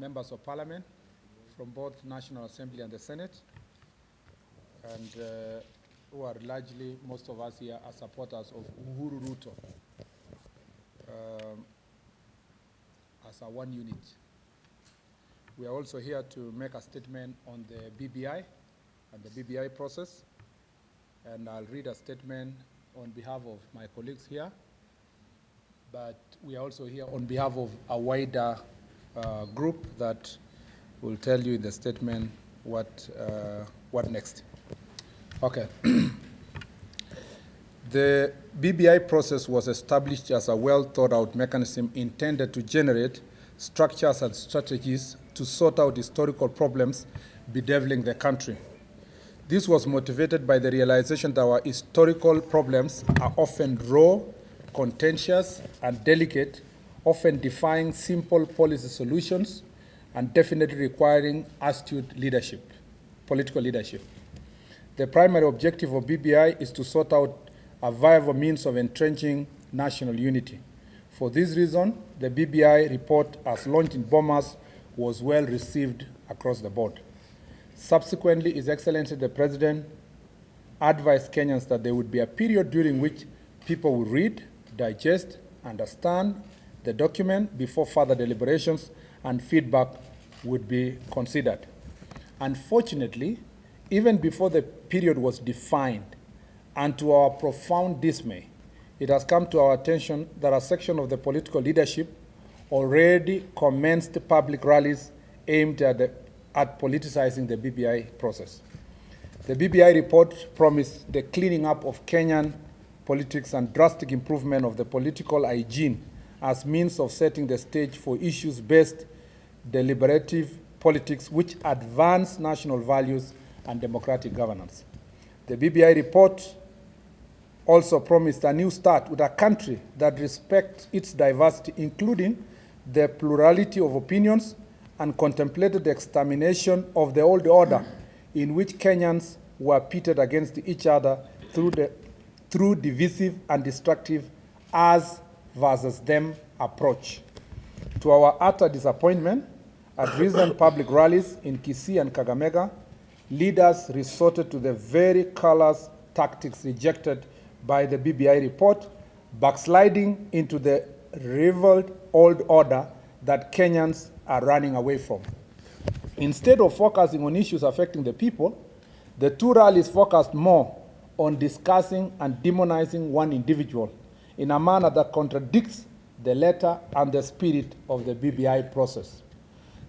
members of parliament from both National Assembly and the Senate, and who are largely, most of us here are supporters of Uhuru Ruto as a one unit. We are also here to make a statement on the BBI and the BBI process, and I'll read a statement on behalf of my colleagues here, but we are also here on behalf of a wider group that will tell you in the statement what next. Okay. The BBI process was established as a well-thought-out mechanism intended to generate structures and strategies to sort out historical problems bedeviling the country. This was motivated by the realization that our historical problems are often raw, contentious, and delicate, often defying simple policy solutions, and definitely requiring astute leadership, political leadership. The primary objective of BBI is to sort out a viable means of entrenching national unity. For this reason, the BBI report, as launched in Bomas, was well received across the board. Subsequently, His Excellency the President advised Kenyans that there would be a period during which people would read, digest, understand the document before further deliberations and feedback would be considered. Unfortunately, even before the period was defined, and to our profound dismay, it has come to our attention that a section of the political leadership already commenced public rallies aimed at politicizing the BBI process. The BBI report promised the cleaning up of Kenyan politics and drastic improvement of the political hygiene as means of setting the stage for issues-based deliberative politics which advance national values and democratic governance. The BBI report also promised a new start with a country that respects its diversity, including the plurality of opinions, and contemplated the extermination of the old order in which Kenyans were pitted against each other through divisive and destructive us versus them approach. To our utter disappointment, at recent public rallies in Kisii and Kakamega, leaders resorted to the very callous tactics rejected by the BBI report, backsliding into the revealed old order that Kenyans are running away from. Instead of focusing on issues affecting the people, the two rallies focused more on discussing and demonizing one individual in a manner that contradicts the letter and the spirit of the BBI process.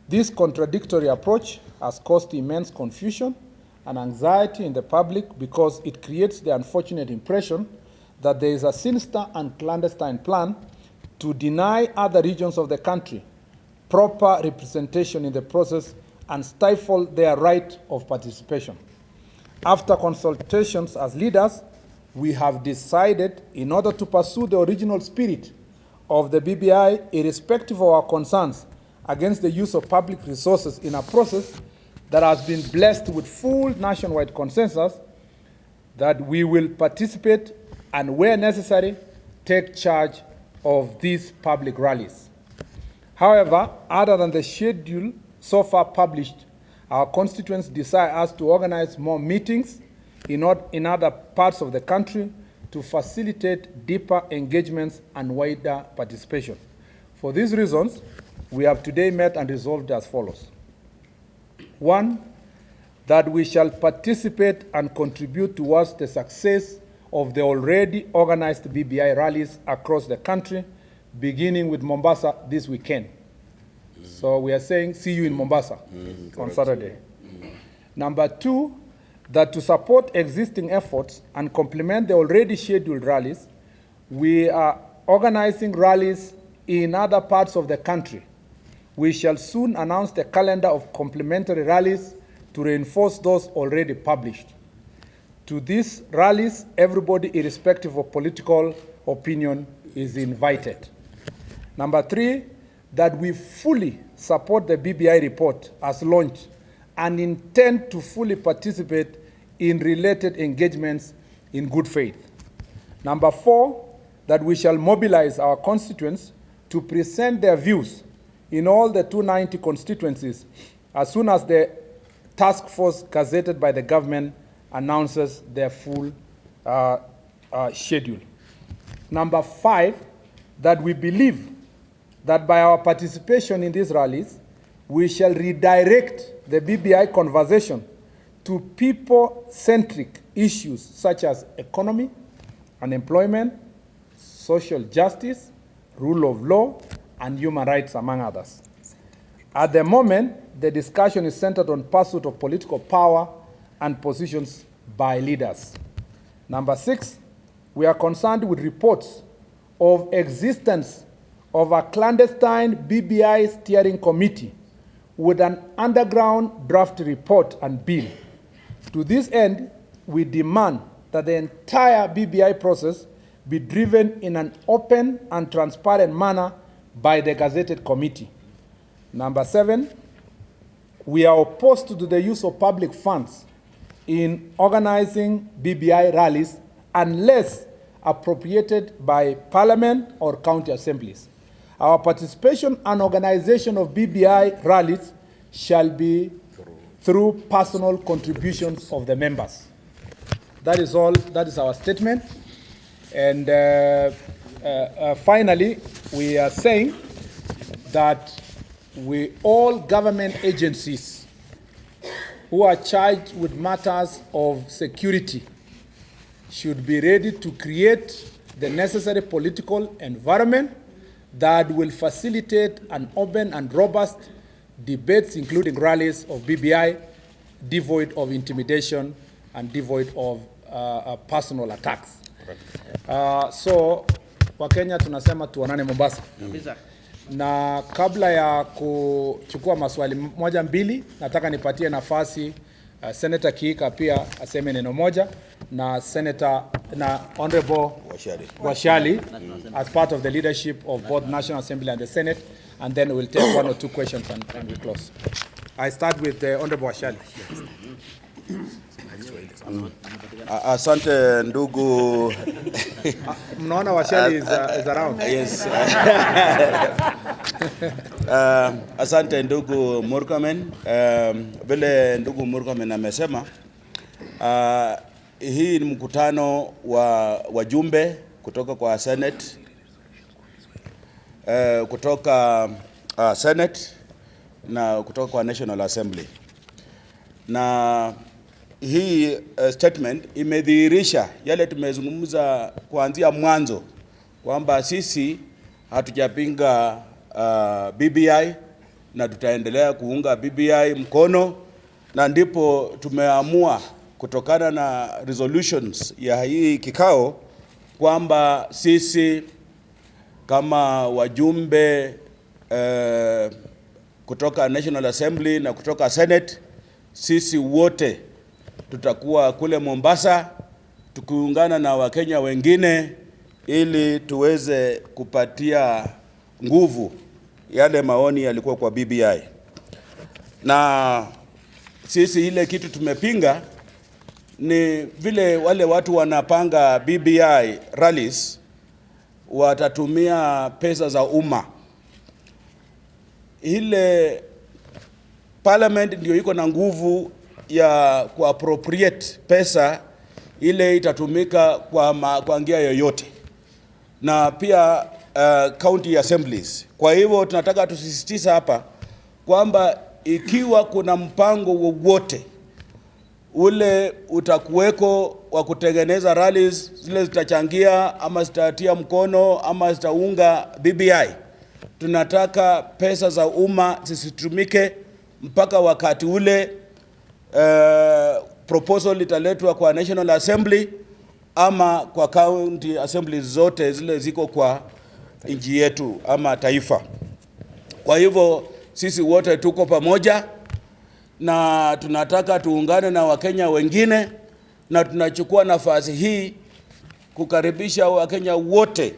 This contradictory approach has caused immense confusion and anxiety in the public because it creates the unfortunate impression that there is a sinister and clandestine plan to deny other regions of the country proper representation in the process and stifle their right of participation. After consultations as leaders, we have decided, in order to pursue the original spirit of the BBI, irrespective of our concerns against the use of public resources in a process that has been blessed with full nationwide consensus, that we will participate and, where necessary, take charge of these public rallies. However, other than the schedule so far published, our constituents desire us to organize more meetings in other parts of the country to facilitate deeper engagements and wider participation. For these reasons, we have today met and resolved as follows. 1, that we shall participate and contribute towards the success of the already organized BBI rallies across the country, beginning with Mombasa this weekend. So we are saying, see you in Mombasa on Saturday. Number 2, that to support existing efforts and complement the already scheduled rallies, we are organizing rallies in other parts of the country. We shall soon announce the calendar of complementary rallies to reinforce those already published. To these rallies, everybody, irrespective of political opinion, is invited. Number 3, that we fully support the BBI report as launched and intend to fully participate in related engagements in good faith. Number 4, that we shall mobilize our constituents to present their views in all the 290 constituencies as soon as the task force gazetted by the government announces their full schedule. Number 5, that we believe that by our participation in these rallies, we shall redirect the BBI conversation to people-centric issues such as economy, unemployment, social justice, rule of law, and human rights, among others. At the moment, the discussion is centered on pursuit of political power and positions by leaders. Number 6, we are concerned with reports of existence of a clandestine BBI steering committee with an underground draft report and bill. To this end, we demand that the entire BBI process be driven in an open and transparent manner by the gazetted committee. Number 7, we are opposed to the use of public funds in organizing BBI rallies unless appropriated by Parliament or county assemblies. Our participation and organization of BBI rallies shall be through personal contributions of the members. That is all. That is our statement. And finally, we are saying that all government agencies who are charged with matters of security should be ready to create the necessary political environment that will facilitate an open and robust debates, including rallies of BBI, devoid of intimidation and devoid of personal attacks. So Wakenya tunasema tuonane Mombasa. Na kabla ya kuchukua maswali moja mbili, nataka nipatie nafasi Senator Kiika pia aseme neno moja, na Senator na Honorable Washali as part of the leadership of both National Assembly and the Senate, and then we'll take 1 or 2 questions and we close. I start with Honorable Washali. Asante ndugu. Mnaona Washali is around. Yes. Asante ndugu Murkomen. Vile ndugu Murkomen amesema, hii ni mkutano wa wajumbe kutoka kwa Senate, kutoka Senate na kutoka kwa National Assembly. Na hii statement imedhihirisha yale tumezungumza kuanzia mwanzo, kwamba sisi hatujapinga BBI na tutaendelea kuunga BBI mkono, na ndipo tumeamua kutokana na resolutions ya hii kikao kwamba sisi kama wajumbe kutoka National Assembly na kutoka Senate, sisi wote tutakuwa kule Mombasa tukiungana na Wakenya wengine ili tuweze kupatia nguvu yale maoni yalikuwa kwa BBI. Na sisi ile kitu tumepinga ni vile wale watu wanapanga BBI rallies watatumia pesa za umma. Ile Parliament ndio iko na nguvu ya kuappropriate pesa ile itatumika kwa njia yoyote, na pia county assemblies. Kwa hivyo tunataka tusisitiza hapa kwamba ikiwa kuna mpango wowote ule utakuweko wa kutengeneza rallies zile zitachangia ama zitatia mkono ama zitaunga BBI, tunataka pesa za umma zisitumike mpaka wakati ule proposal italetwa kwa National Assembly ama kwa county assemblies zote zile ziko kwa nchi yetu ama taifa. Kwa hivyo sisi wote tuko pamoja na tunataka tuungane na Wakenya wengine, na tunachukua nafasi hii kukaribisha Wakenya wote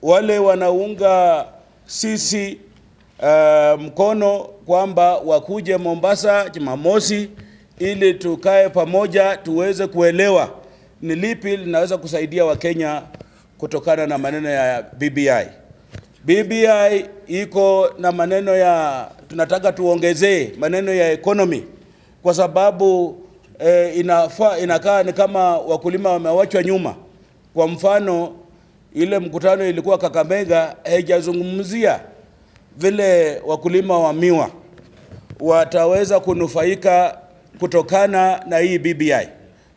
wale wanaunga sisi mkono kwamba wakuje Mombasa Jumamosi ili tukae pamoja tuweze kuelewa ni lipi linaweza kusaidia Wakenya kutokana na maneno ya BBI. BBI iko na maneno ya, tunataka tuongezee maneno ya economy, kwa sababu inakaa ni kama wakulima wamewachwa nyuma. Kwa mfano, ile mkutano ilikuwa Kakamega, haijazungumzia vile wakulima wa miwa wataweza kunufaika kutokana na hii BBI.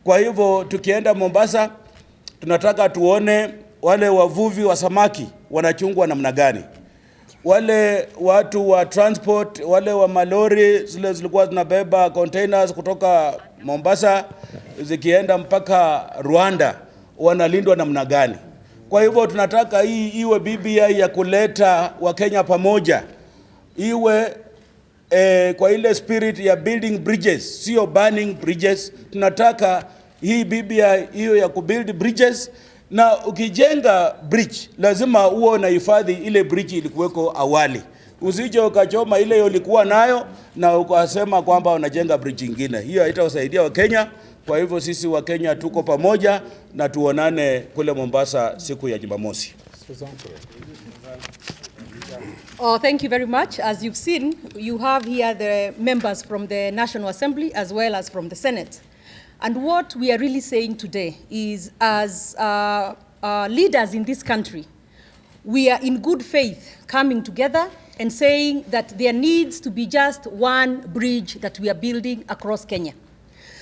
Kwa hivyo tukienda Mombasa, tunataka tuone wale wavuvi wa samaki wanachungwa namna gani, wale watu wa transport, wale wa malori zile zilikuwa zinabeba containers kutoka Mombasa zikienda mpaka Rwanda wanalindwa namna gani. Kwa hivyo tunataka hii iwe BBI ya kuleta Wakenya pamoja, iwe kwa ile spirit ya building bridges, sio burning bridges. Tunataka hii BBI hiyo ya kubuild bridges, na ukijenga bridge lazima uwe unahifadhi ile bridge ilikuweko awali. Usije ukachoma ile ulikuwa nayo na ukasema kwamba unajenga bridge nyingine. Hiyo haitasaidia Wakenya. Kwa hivyo sisi Wakenya tuko pamoja na tuonane kule Mombasa siku ya Jumamosi. Oh, thank you very much. As you've seen, you have here the members from the National Assembly as well as from the Senate. And what we are really saying today is, as leaders in this country, we are in good faith coming together and saying that there needs to be just one bridge that we are building across Kenya.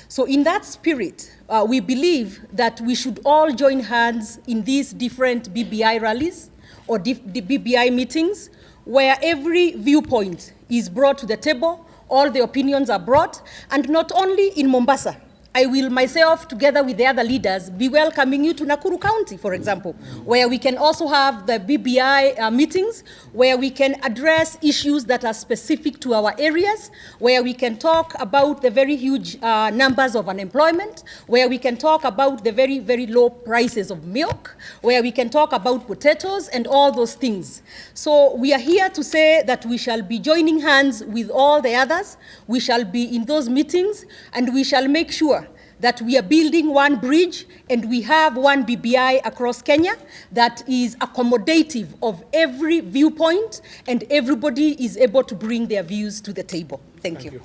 So in that spirit, we believe that we should all join hands in these different BBI rallies or the BBI meetings, where every viewpoint is brought to the table, all the opinions are brought, and not only in Mombasa. I will myself, together with the other leaders, be welcoming you to Nakuru County, for example, where we can also have the BBI meetings, where we can address issues that are specific to our areas, where we can talk about the very huge numbers of unemployment, where we can talk about the very, very low prices of milk, where we can talk about potatoes and all those things. So we are here to say that we shall be joining hands with all the others. We shall be in those meetings, and we shall make sure that we are building one bridge and we have one BBI across Kenya that is accommodative of every viewpoint, and everybody is able to bring their views to the table. Thank you.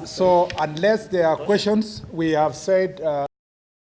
So unless there are questions, we have said...